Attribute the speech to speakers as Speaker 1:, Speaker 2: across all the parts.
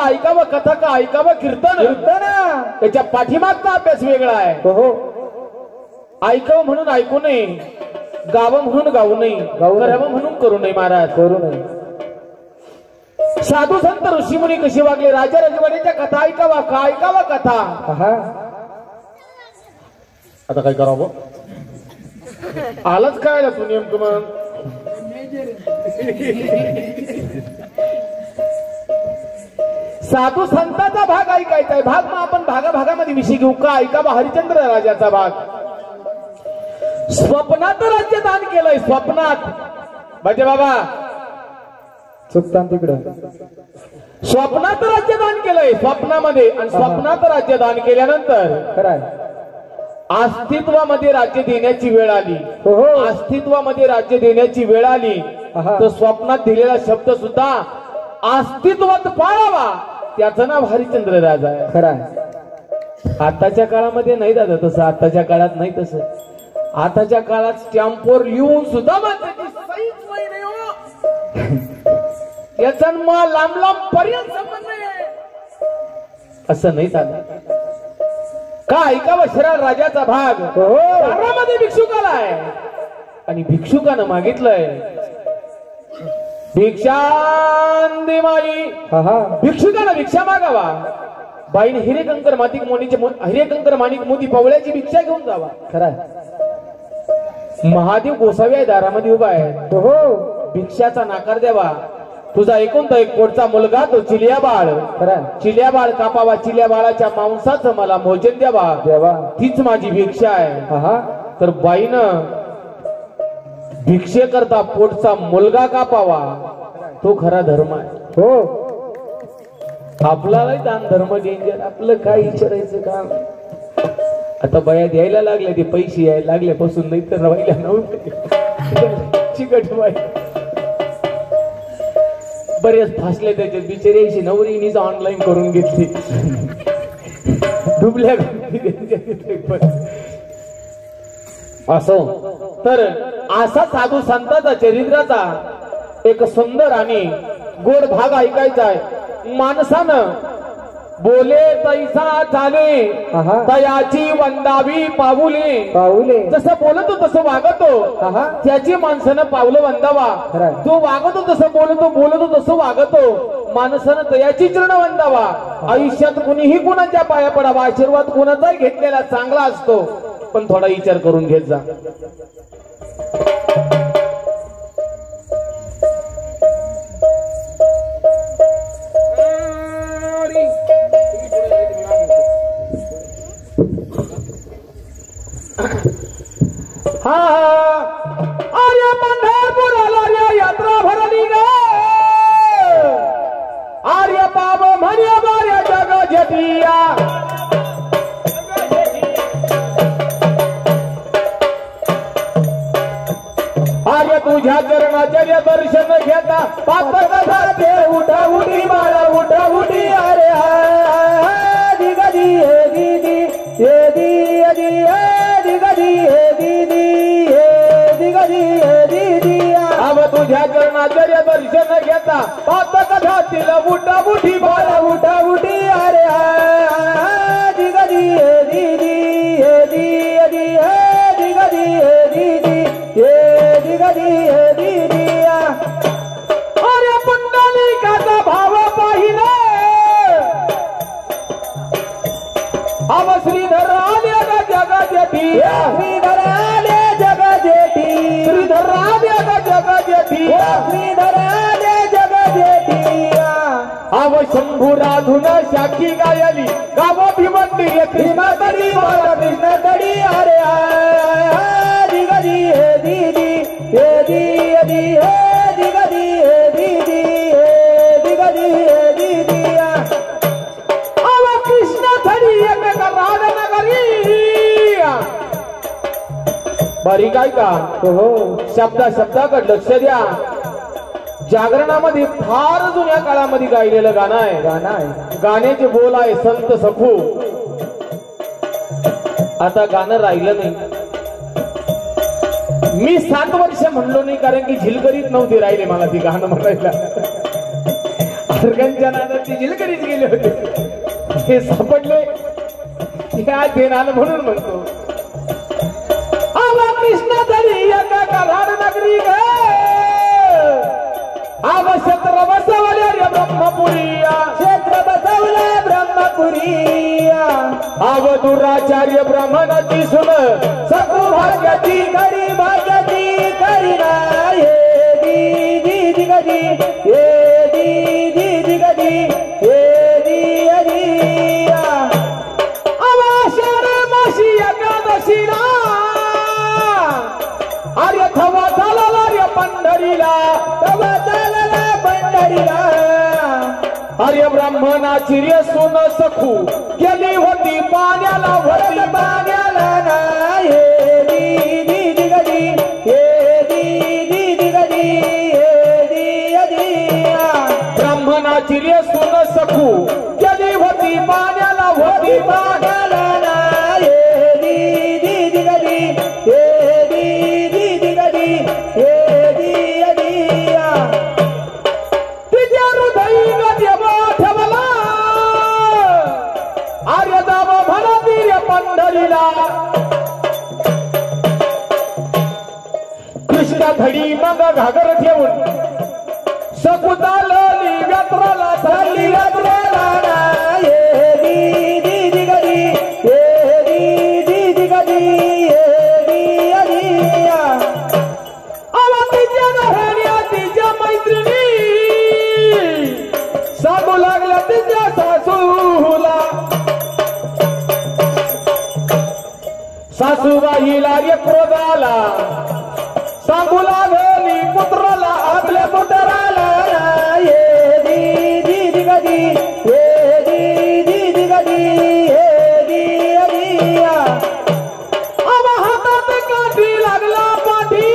Speaker 1: ऐकावं कथा का ऐकावं कीर्तन त्याच्या पाठीमागचा अभ्यास वेगळा आहे.
Speaker 2: हो
Speaker 1: ऐकावं म्हणून ऐकू नये, गावं म्हणून गाऊ नये, करावं म्हणून करू नये. महाराज
Speaker 2: करू नये.
Speaker 1: साधू संत ऋषीमुनी कशी वागले, राजा राजवाड्याच्या कथा ऐकावा का ऐकावा कथा. आता काय करावं आलंच काय तू नेमकं मग. साधू संतांचा भाग ऐकायचा आहे. भाग मग आपण भागाभागामध्ये विषय घेऊ का ऐकावा. हरिश्चंद्र राजाचा भाग. स्वप्नात राज्य दान केलंय. स्वप्नात म्हणजे बाबा
Speaker 2: चुकतान तिकडं.
Speaker 1: स्वप्नात राज्य दान केलंय स्वप्नामध्ये. आणि स्वप्नात राज्य दान केल्यानंतर
Speaker 2: खरंय
Speaker 1: अस्तित्वामध्ये राज्य देण्याची वेळ आली. अस्तित्वामध्ये राज्य देण्याची वेळ आली तर स्वप्नात दिलेला शब्द सुद्धा अस्तित्वात पाळावा. त्याचं नाव हरिश्चंद्र राजा आहे.
Speaker 2: खरंय
Speaker 1: आताच्या काळामध्ये नाही दादा तसं. आताच्या काळात नाही तसं. आताच्या काळात स्टॅम्पवर लिहून सुद्धा याचा लांब लांब पर्यंत संबंध आहे. असं नाही चालत. का ऐकावं शरार राजाचा भाग. दारामध्ये भिक्षुकाला आहे आणि भिक्षुकानं मागितलंय भिक्षांदे माई. भिक्षुकानं भिक्षा मागावा. बाईने हिरेकंकर माणिक मोती पवळ्याची भिक्षा घेऊन जावा.
Speaker 2: खरंय
Speaker 1: महादेव गोसावी आहे दारामध्ये उभा आहे. भिक्षाचा नाकार द्यावा. तुझा एकुलता एक पोटचा मुलगा तो चिलिया बाळ. चिलिया बाळ कापावा. चिलिया बाळाच्या मांसाचं मला भोजन द्यावा. तीच माझी भिक्षा आहे. तर बाईनं भिक्षे करता पोटचा मुलगा कापावा. तो खरा धर्म आहे.
Speaker 2: हो
Speaker 1: आपल्याला दान धर्म डेंजर. आपलं काय विचारायचं काम. आता बाया द्यायला लागल्या ते पैसे यायला लागल्यापासून. नाही तर राहिल्या नव्हते चिकट बाई बरेच फासले त्याच्यात. बिचारी नवरीनीच ऑनलाईन करून घेतली. डुबल्या असो. तर असा साधू संतांचा चरित्राचा एक सुंदर आणि गोड भाग ऐकायचा आहे. माणसानं बोले तैसा चाले तयाची वंदावी पाऊले. जसं बोलतो तसं वागतो त्याची माणसानं पावलं वंदावा. जो वागतो तसं बोलतो तसं वागतो माणसानं तयाची चरण वंदावा. आयुष्यात कुणीही कुणाच्या पाया पडावा. आशीर्वाद कुणाचाही घेतलेला चांगला असतो पण थोडा विचार करून घेत जा. आर्य पंढरपुराला यात्रा भरली ग. आर्य बाब म्हण्या बार्या जग जेतिया. आर्य तुझ्या चरणाचर्य दर्शन घेता पाप कथा ते उठा उठी बाळा उठा उठी. अरे दिगदी हे दीदी हे दी दिगदी हे दीदी अब तुझ्या चरणाचर्य दर्शन घेता पाप कथा तिला उठा उठी बाळा उठा उठी. अरे दिगदी हे दीदी हे दी हे दिगदी हे दीदी हे दिगदी हे दीदी. अरे पुंडलिकाचा भाव पाहिला. अब श्रीधर आले जग जेठी. श्रीधर आले जग जेठी. श्रीधर आले जग जेठी. श्रीधर आले जग जेठी. अब शंभू राधून शाखी गायली गाव भिवंडी कृष्ण तरी बाळा कृष्ण तरी. अरे दिगदी हे दीदी हे दी हे दिगदी हे दीदी हे दिगदी हे दीदी. अब कृष्ण तरी एक राधनगरी. बरी काय का शब्दाकडे लक्ष द्या. जागरणामध्ये फार जुन्या काळामध्ये गायलेलं गाणं आहे. गाण्याचे बोल आहे संत सखू. आता गाणं राहिलं नाही. मी 7 वर्ष म्हणलो नाही कारण की झिलगरीत नव्हती राहिले मला ती गाणं म्हणायला. खरगंच्या नादात ती जिलकरीच गेले होते हे सापडले ह्या देण आलं म्हणून म्हणतो आवा कृष्ण तरी एका कलाड नगरी ग आवा क्षेत्र बसवल्या रे ब्रह्मपुरिया क्षेत्र बसवल्या ब्रह्मपुरिया आव दुराचार्य ब्राह्मणाची सुन सकू भाग्याची करी ना हे दी गदी हे दी गदी हे दी अदिया आवाशारे माशी एकादशीला आर्य थवा चालला रे पंढरीला आर्य ब्राह्मणाची रे सुन सखू गेली होती पाण्याला ना हे दी गदी हे दी गदी हे दी अदिया ब्राह्मणाची रे सुन सखू गेली होती पाण्याला ना हे दी गदी हे दी गदी हे दी अदिया तिच्या हृदयी गदेवा ठेवला आर्य दाव म्हणती रे पंढरीला कृष्णा धडी मग घागर ठेवून सकुताली व्यात्राला चालली यात्रेला हे दी गदी हे दी गदी हे दी अदिया आवा तिच्या नहऱ्या तिच्या मैत्रिणी सांगू लागल्या तिच्या सासूला सासूबाईला रे क्रोधाला सांगू लागली पुत्राला आपल्या पुत्राला हे दी गदी हे दी गदी हे दी अदिया आवा हातात काठी लागला पाठी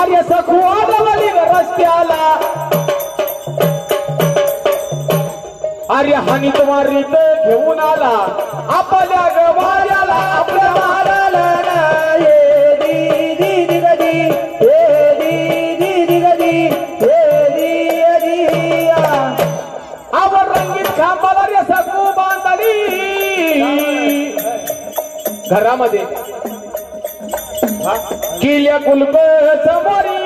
Speaker 1: आर्य सखू आडवली रस्त्याला आर्य हानी तुम्हारीत घेऊन आला आपल्या गवाऱ्याला आपल्या महाराला हे दी गदी हे दी गदी हे दी अदिया आवर रंगीत खांबाला रे सखू बांधली घरामध्ये किल्ल्या कुलप समोरी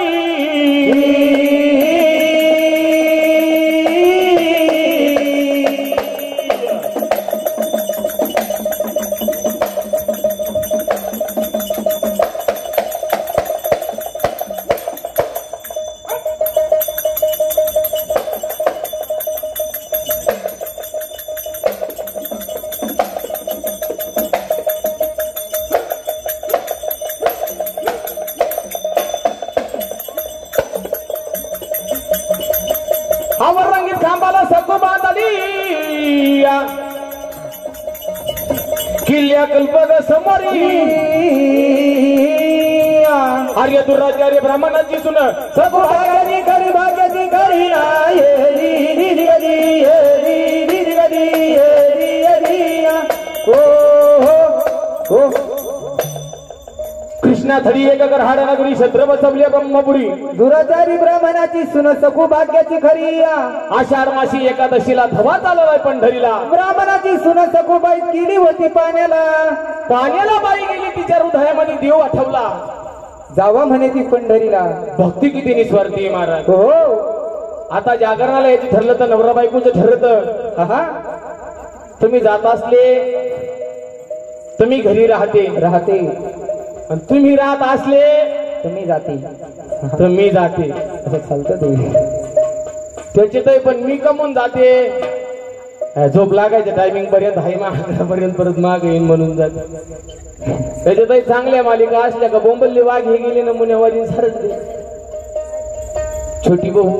Speaker 1: आवर रंगीत खांबाला सखू बांधली किल्ल्या कल्पग समोरी आर्य दुराचार्य ब्राह्मणाची सुन सखू भाग्याची करी ना हे दी गदी हे दी गदी हे दी अदिया हो कृष्णा थडी एक गरहाड नगरी क्षेत्र बसवल्या ब्रह्मपुरी
Speaker 2: दुराचारी ब्राह्मणाची सुन सकू भाग्याची खरी
Speaker 1: आषाढ मासी एकादशीला धवा चाललाय पंढरीला
Speaker 2: ब्राह्मणाची सुन सखूबाई गेली होती
Speaker 1: पाण्याला बाई गेली तिच्या हृदयामध्ये देव आठवला
Speaker 2: जावा म्हणे ती पंढरीला
Speaker 1: भक्ती किती निस्वार्थी महाराज
Speaker 2: हो
Speaker 1: आता जागरणाला यायचं ठरलं तर नवरा बायकोचं ठरलं
Speaker 2: हा
Speaker 1: तुम्ही जात असले तुम्ही घरी राहते आणि तुम्ही राहत असले
Speaker 2: तुम्ही जाते
Speaker 1: तुम्ही जाते
Speaker 2: असं चालतं ते
Speaker 1: त्याच्यातही पण मी कमून जाते झोप लागायच्या टायमिंग पर्यंत हाय पर्यंत परत माग येईन म्हणून जाते त्याच्यातही चांगल्या मालिका असल्या का बोंबल्ली वाघ हे गेले नमुन्यावारी सरकते छोटी बहू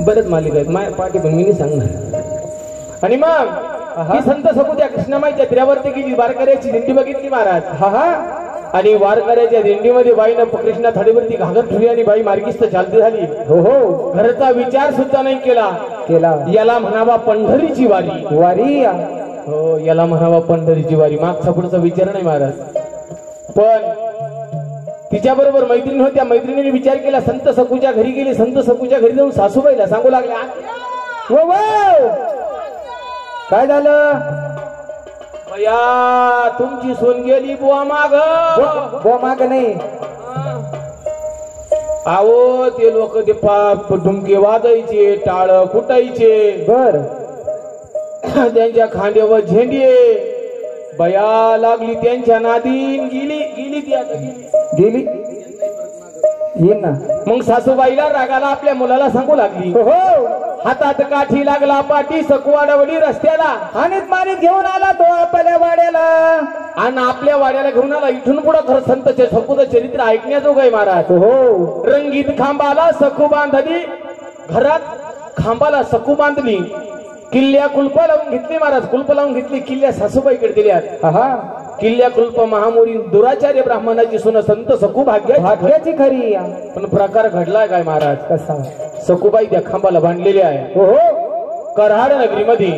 Speaker 1: बरेच मालिका आहेत माझ्या पाठी पण मी नाही सांगणार आणि मग ही संत समुद्या कृष्णामाईच्या त्र्यावरती गेली वारकऱ्याची दिंडी बघितली महाराज
Speaker 2: हा
Speaker 1: आणि वारकऱ्याच्या दिंडीमध्ये बाईनं कृष्णा थाळीवरती घागर ठेवली आणि बाई मार्गिस्त चालती झाली
Speaker 2: हो हो
Speaker 1: घरचा विचार सुद्धा नाही केला याला म्हणावा पंढरीची वारी हो याला म्हणावा पंढरीची वारी मागचा पुढचा विचार नाही महाराज पण तिच्या बरोबर मैत्रीण होत्या. मैत्रिणीने विचार केला, संत सकूच्या घरी गेली. संत सकूच्या घरी जाऊन सासूबाईला सांगू लागल्या,
Speaker 2: वो वो काय झालं?
Speaker 1: भया तुमची सून गेली बुवा माग.
Speaker 2: बो माग नाही.
Speaker 1: आहो ते लोक ते ढुमके वाजायचे, टाळ फुटायचे,
Speaker 2: बर
Speaker 1: त्यांच्या खांद्यावर झेंडे. बया लागली त्यांच्या नादीन. गेली गेली ती आता
Speaker 2: गेली येईन ना.
Speaker 1: मग सासूबाईला रागाला आपल्या मुलाला सांगू लागली,
Speaker 2: हो
Speaker 1: हातात काठी लागला पाठी सकवाडवडी रस्त्याला.
Speaker 2: आणीत मानीत घेऊन आला तो आपल्या वाड्याला.
Speaker 1: आणि आपल्या वाड्याला घेऊन आला. इथून पुढे खरं संतचे सकूचं चरित्र ऐकण्याजोग आहे महाराज.
Speaker 2: हो
Speaker 1: रंगीत खांबाला सकू बांधली. घरात खांबाला सकू बांधली. किल्ल्या कुलप लावून घेतली महाराज. कुलप लावून घेतली. किल्ल्या सासूबाईकडे दिल्यात.
Speaker 2: हा
Speaker 1: किल्ल्या कुलप महामोरी दुराचार्य ब्राह्मणाची सुन संत सकू
Speaker 2: भाग्याची खरी.
Speaker 1: पण प्रकार घडलाय काय महाराज?
Speaker 2: कसा?
Speaker 1: सखूबाई त्या खांबाला बांधलेल्या आहे.
Speaker 2: हो
Speaker 1: कराड नगरीमध्ये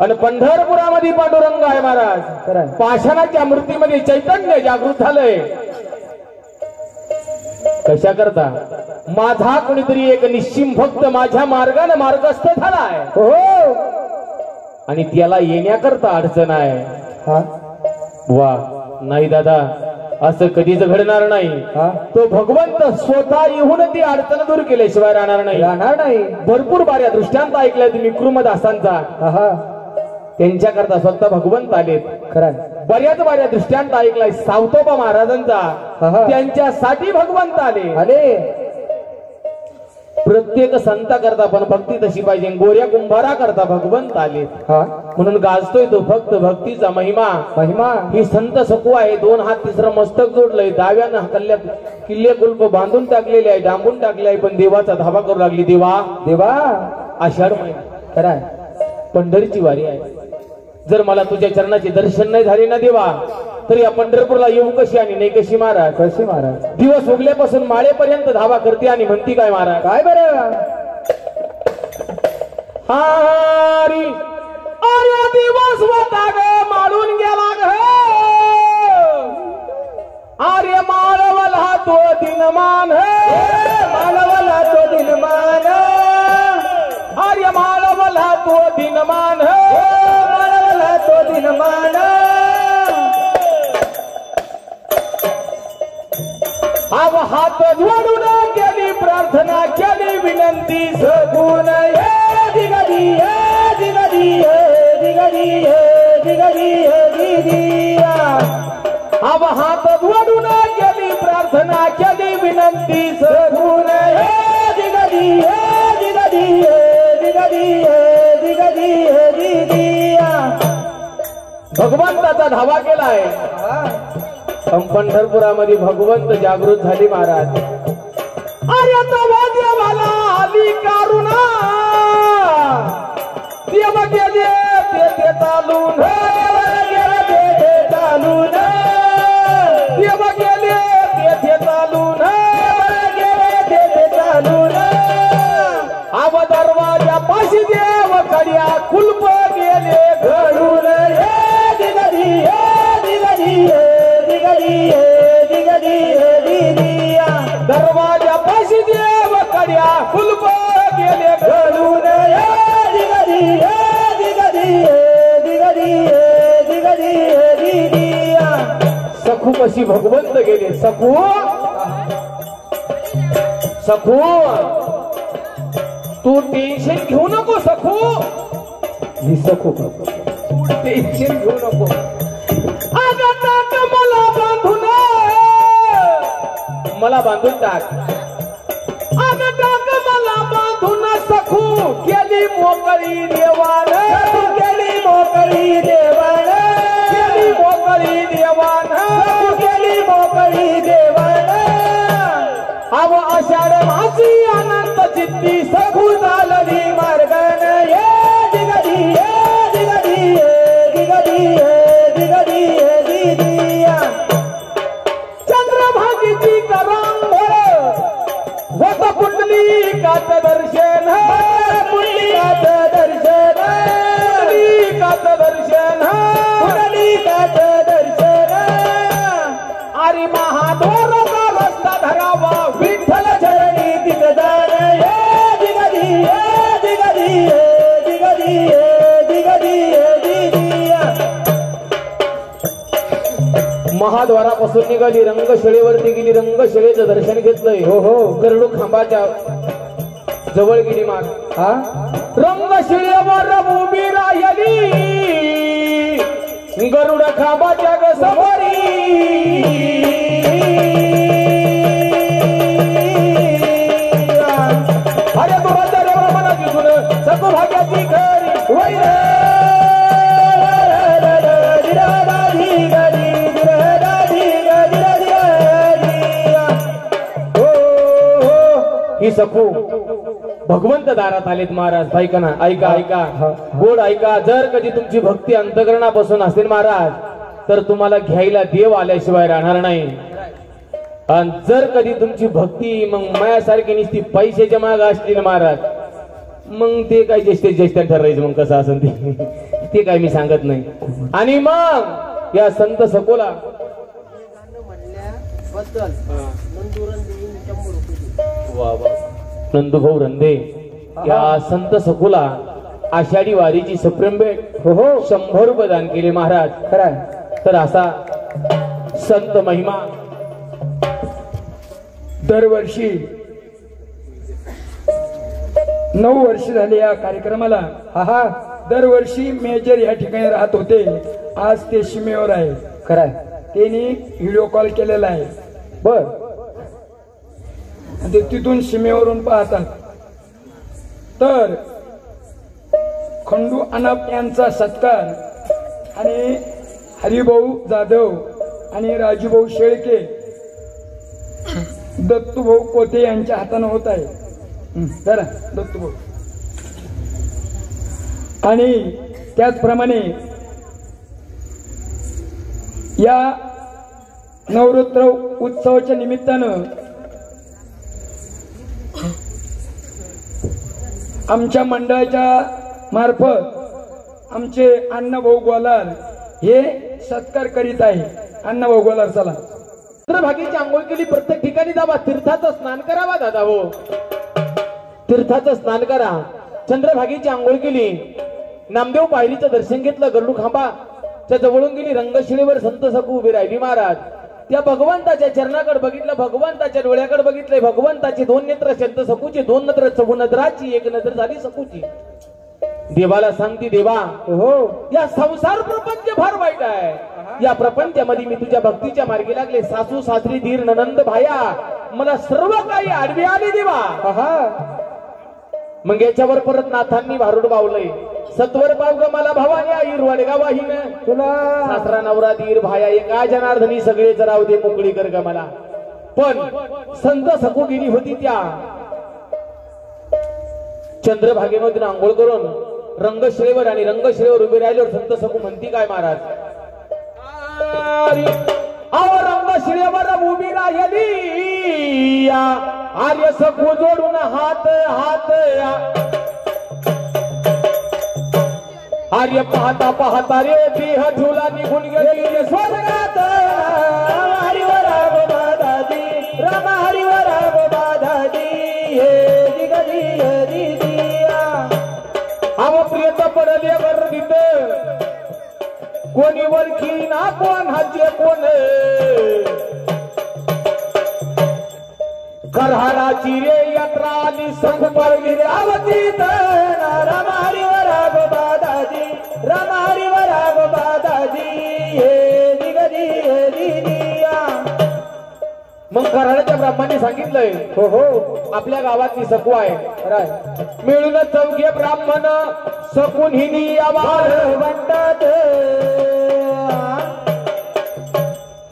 Speaker 1: आणि पंढरपुरामध्ये पांडुरंग आहे महाराज. पाषाणाच्या मूर्तीमध्ये चैतन्य जागृत झालंय. कशा करता? माझा कोणीतरी एक निश्चिम भक्त माझ्या मार्गाने मार्गस्थ झालाय.
Speaker 2: हो
Speaker 1: आणि त्याला येण्याकरता अडचण आहे. वा नाही दादा, असं कधीच घडणार नाही. तो भगवंत स्वतः येऊन ती अडचण दूर केल्याशिवाय राहणार नाही. भरपूर बाऱ्या दृष्टांत ऐकलाय तुम्ही कृमदासांचा. त्यांच्याकरता स्वतः भगवंत आलेत. खरं बऱ्याच बाऱ्या दृष्टांत ऐकलाय सावतोबा महाराजांचा. त्यांच्यासाठी भगवंत आले. प्रत्येक संता करता पण भक्ती तशी पाहिजे. गोऱ्या कुंभारा करता भगवंत आलेत. म्हणून गाजतोय तो फक्त भक्तीचा महिमा. ही संत सकू आहे. 2 हात तिसरं मस्तक जोडलंय. डाव्यानं किल्ले कुलप बांधून टाकलेले आहे, डांबून टाकले आहे. पण देवाचा धावा करू लागली. देवा आषाढ महिना खरा पंढरीची वारी आहे. जर मला तुझ्या चरणाचे दर्शन नाही झाले ना देवा, तर या पंढरपूरला येऊ कशी आणि नाही कशी महाराज?
Speaker 2: कशी महाराज?
Speaker 1: दिवस उगल्यापासून माळेपर्यंत धावा करते आणि म्हणती काय महाराज?
Speaker 2: काय बरं?
Speaker 1: हारी अरे दिवस होता ग माळून गेला ग. आर्य माळवला तो दिनमान.
Speaker 2: माळवला तो दिनमान.
Speaker 1: आर्य माळवला तो दिनमान.
Speaker 2: माळवला तो दिनमान.
Speaker 1: अव हात जोडून केली प्रार्थना केली विनंती सगुण
Speaker 2: दिगदी दिगदी दिगदी दिगदी दिगदी.
Speaker 1: अव हात जोडून केली प्रार्थना केली विनंती सगुण
Speaker 2: दिगदी दिगदी दिगदी दिगदी दिगदी.
Speaker 1: भगवंताचा धावा केलाय. पंढरपुरामध्ये भगवंत जागृत झाले महाराज. अरे तो देवाला आली कारुणा. देव गेले ते चालून.
Speaker 2: ते चालून.
Speaker 1: देव गेले ते चालून.
Speaker 2: ते चालून.
Speaker 1: आव दरवाजा पाशी देव कड्या कुलप गेले घडून.
Speaker 2: दिगदी दिगदी
Speaker 1: दरवाजा पाशी देव कड्या कुलप गेले घडून. सखू कशी भगवंत गेले. सखू सखू तू टेन्शन घेऊ नको. सखू
Speaker 2: ही सखू
Speaker 1: टेन्शन घेऊ नको. मला बांधून मला बांधून टाक. अगं टाक मला बांधून. सखू केली मोकळी देवान.
Speaker 2: गेली मोकळी देवान.
Speaker 1: केली मोकळी देवान.
Speaker 2: गेली मोकळी देवान.
Speaker 1: अव आषाढ मासी अनंत चित्ती सखू झाली
Speaker 2: मार्गान. दिगदी दिगदी दिगदी दिगदी दिगदी.
Speaker 1: चंद्रभागीची करांभळ होत पुंडलिकाच दर्शन.
Speaker 2: पुंडलिकाच दर्शन.
Speaker 1: पुंडलिकाच दर्शन.
Speaker 2: पुंडलिकाच दर्शन.
Speaker 1: अरे महाद्वार महाद्वारापासून निघाली, रंगशिळेवरती गेली, रंगशिळेचं दर्शन घेतलंय.
Speaker 2: हो हो
Speaker 1: गरुड खांबाच्या जवळ गेली माग.
Speaker 2: हा
Speaker 1: रंगशिळेवर उभी राहिली, गरुड खांबाच्या समोरी. अरे तुझ्या देवा मला दिसून सकू भाग्याची घरी वैर. ही सकू भगवंत दारात आलेत महाराज. ऐका ना, ऐका ऐका, गोड ऐका. जर कधी तुमची भक्ती अंतकरणापासून असेल महाराज, तर तुम्हाला घ्यायला देव आल्याशिवाय राहणार नाही. आणि जर कधी तुमची भक्ती मग मायासारखी नुसती पैशाच्या माग असतील महाराज, मग ते काय ज्येष्ठ ठरायचं मग कसं असेल ते काय मी सांगत नाही. आणि मग या संत सकोला नंदुभाऊ रंदे या संत सकुला आषाढी वारीची सुप्रीम भेट.
Speaker 2: हो हो
Speaker 1: 100 रुपये दान केले महाराज.
Speaker 2: खरं.
Speaker 1: तर असा संत महिमा
Speaker 3: दरवर्षी 9 वर्ष झाले या कार्यक्रमाला.
Speaker 2: हा
Speaker 3: दरवर्षी मेजर या ठिकाणी राहत होते. आज ते सीमेवर आहे.
Speaker 2: खरं.
Speaker 3: त्यांनी व्हिडिओ कॉल केलेला आहे.
Speaker 2: बर.
Speaker 3: ते तिथून सीमेवरून पाहतात. तर खंडू अनाप यांचा सत्कार आणि हरिभाऊ जाधव आणि राजूभाऊ शेळके, दत्तूभाऊ कोते यांच्या हाताने होत आहे. जरा दत्तूभाऊ. आणि त्याचप्रमाणे या नवरात्र उत्सवाच्या निमित्तानं आमच्या मंडळाच्या मार्फत आमचे अण्णाभाऊ गोलार हे सत्कार करीत आहे. अण्णाभाऊ गोलार चला.
Speaker 1: चंद्रभागेची आंघोळ केली. प्रत्येक ठिकाणी जावा, तीर्थाचं स्नान करावा दादा. हो तीर्थाचं स्नान करा. चंद्रभागेची आंघोळ केली, नामदेव पायरीचं दर्शन घेतलं, गरुड खांबाच्या जवळून गेली, रंगशिळेवर संत सकू उभी राहिली महाराज. त्या भगवंताच्या चरणाकडे बघितलं, भगवंताच्या डोळ्याकडे बघितलंय. भगवंताची 2 नेत्र संत सकूची, 2 नजर चहू नजराची, 1 नजर झाली सकूची. देवाला सांगती, देवा
Speaker 2: हो
Speaker 1: या संसार प्रपंच फार वाईट आहे. या प्रपंचामध्ये मी तुझ्या भक्तीच्या मार्गी लागले. सासू सासरी धीर ननंद भाया मला सर्व काही आडवी आली देवा. मग याच्यावर परत नाथांनी भारूड बावलंय. सत्वर पाव ग मला भावाने आई वडगा वाहीन
Speaker 2: तुला
Speaker 1: सासरा नवरा धीर भाया एका जनार्दनी सगळे जराव दे मोकळी कर ग मला. पण संत सकू गेली होती त्या चंद्रभागेमधून आंघोळ करून रंगशिळेवर, आणि रंगशिळेवर उभे राहिल्यावर संत सकू म्हणती काय महाराज, रंगशिळेवर उभी राहिली आर्य सकू जोडून हात हात. आर्य पाहता पाहता रे देह झुला निघून गेली स्वर्गात.
Speaker 2: हरिवरा गोबा दादी राम हरिवरा गोबा दादी हे दिगदी दिदिया.
Speaker 1: आव प्रियत पडले वर्णित कोणी वरखी ना कोण हाचे कोण. करहाडाची रे यात्रा आली संघ पडली रे आवतीत.
Speaker 2: राम हरिवरा गोबा दादी राम हरिवरा गोबा दादी हे दिगदी दिदिया.
Speaker 1: मग करहाडाच्या ब्राह्मणांनी सांगितलंय,
Speaker 2: हो हो
Speaker 1: आपल्या गावातली सकू आहे, मिळून 4 ब्राह्मण सकून हिनी आवाज
Speaker 2: म्हणतात.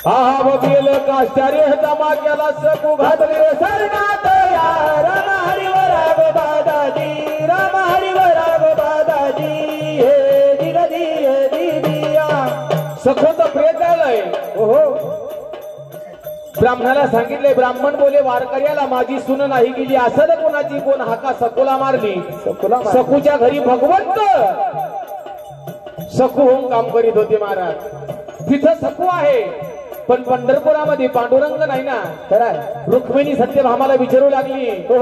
Speaker 1: हा बघेल काश्चार्य जमा केला सकू घातले सरनात.
Speaker 2: राम हरिवरा गोबा दादी राम हरिवरा गोबा दादी हे दिगदी दिदिया.
Speaker 1: सखोचं प्रेत आलंय.
Speaker 2: हो
Speaker 1: ब्राह्मणाला सांगितले, ब्राह्मण बोले वारकऱ्याला माझी सून नाही गेली असं कोणाची कोण हाका सकोला मारली. सकूच्या घरी भगवंत सकू होऊन काम करीत होते महाराज. तिथं सकू आहे पण पंढरपुरामध्ये पांडुरंग नाही ना. रुक्मिणी सत्यभामाला विचारू लागली, हो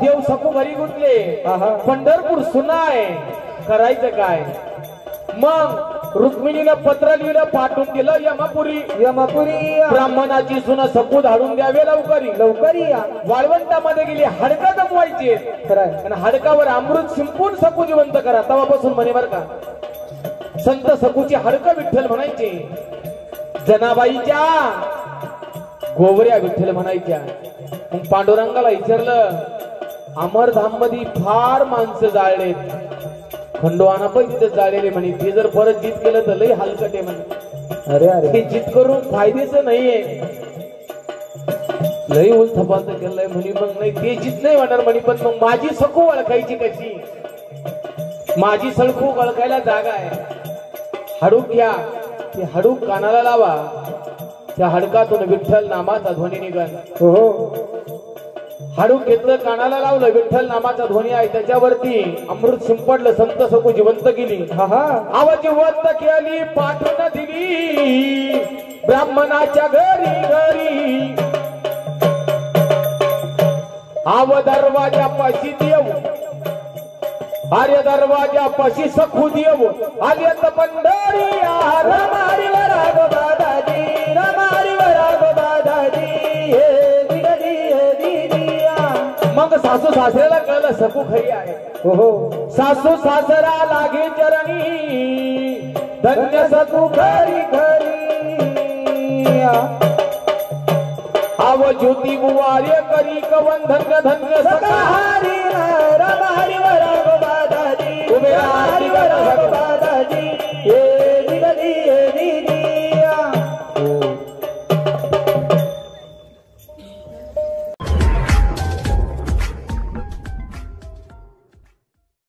Speaker 1: देव सकू घरी गुंतले, पंढरपूर सुना आहे, करायचं काय. मग रुक्मिणीनं पत्र लिहिलं पाठवून दिलं यमापुरी.
Speaker 2: यमपुरी
Speaker 1: ब्राह्मणाची सुन सकू धाडून द्यावे लवकरी.
Speaker 2: लवकरी या.
Speaker 1: वाळवंटामध्ये गेली हाडका जमवायची
Speaker 2: खरंय.
Speaker 1: आणि हाडकावर अमृत शिंपून सकू जिवंत करा. तेव्हापासून म्हणे बर का संत सकूची हाडकं विठ्ठल म्हणायचे. जनाबाईच्या गोवऱ्या विठ्ठल म्हणायच्या. मग पांडुरंगाला विचारलं अमरधाम मध्ये फार माणसं जाळलेत, खंडोबाना पण तिथे जाळलेले म्हणे. ते जर परत जित केलं तर लई हलकट आहे म्हणे.
Speaker 2: अरे अरे
Speaker 1: ते जित करून फायद्याचं नाहीये, लई उलथपालथ केलंय म्हणे. मग नाही ते जित नाही होणार म्हणे. पण मग माझी सकू ओळखायची कशी? माझी सळखू ओळखायला जागा आहे. हाडूक घ्या, ते हाडूक कानाला लावा, त्या हाडकातून विठ्ठल नामाचा ध्वनी निघाला.
Speaker 2: हो
Speaker 1: हाडूक घेतलं, कानाला लावलं, विठ्ठल नामाचा ध्वनी आहे. त्याच्यावरती अमृत शिंपडलं. संत सकू जिवंत केली.
Speaker 2: हा हा
Speaker 1: आव जिवंत केली पाठवून दिली ब्राह्मणाच्या घरी घरी. आव दरवाजा पाशी देऊ, आर्य दरवाजा पाशी सखू देऊ. आर्यत पंढरी
Speaker 2: रमारी वराग दादाजी, रमारी वराग दादाजी, हे दिगडी हे दिदिया.
Speaker 1: मग सासू सासऱ्याला कळलं सकू खरी आहे.
Speaker 2: हो
Speaker 1: सासू सासरा लागे चरणी धन्य सकू
Speaker 2: घरी घरी या.
Speaker 1: आव ज्योती बुवार्य करी कवन धन्य धन्य सखा.
Speaker 2: हरी रमारी वराग दादाजी,
Speaker 1: उभे राहा,
Speaker 2: रमारी वराग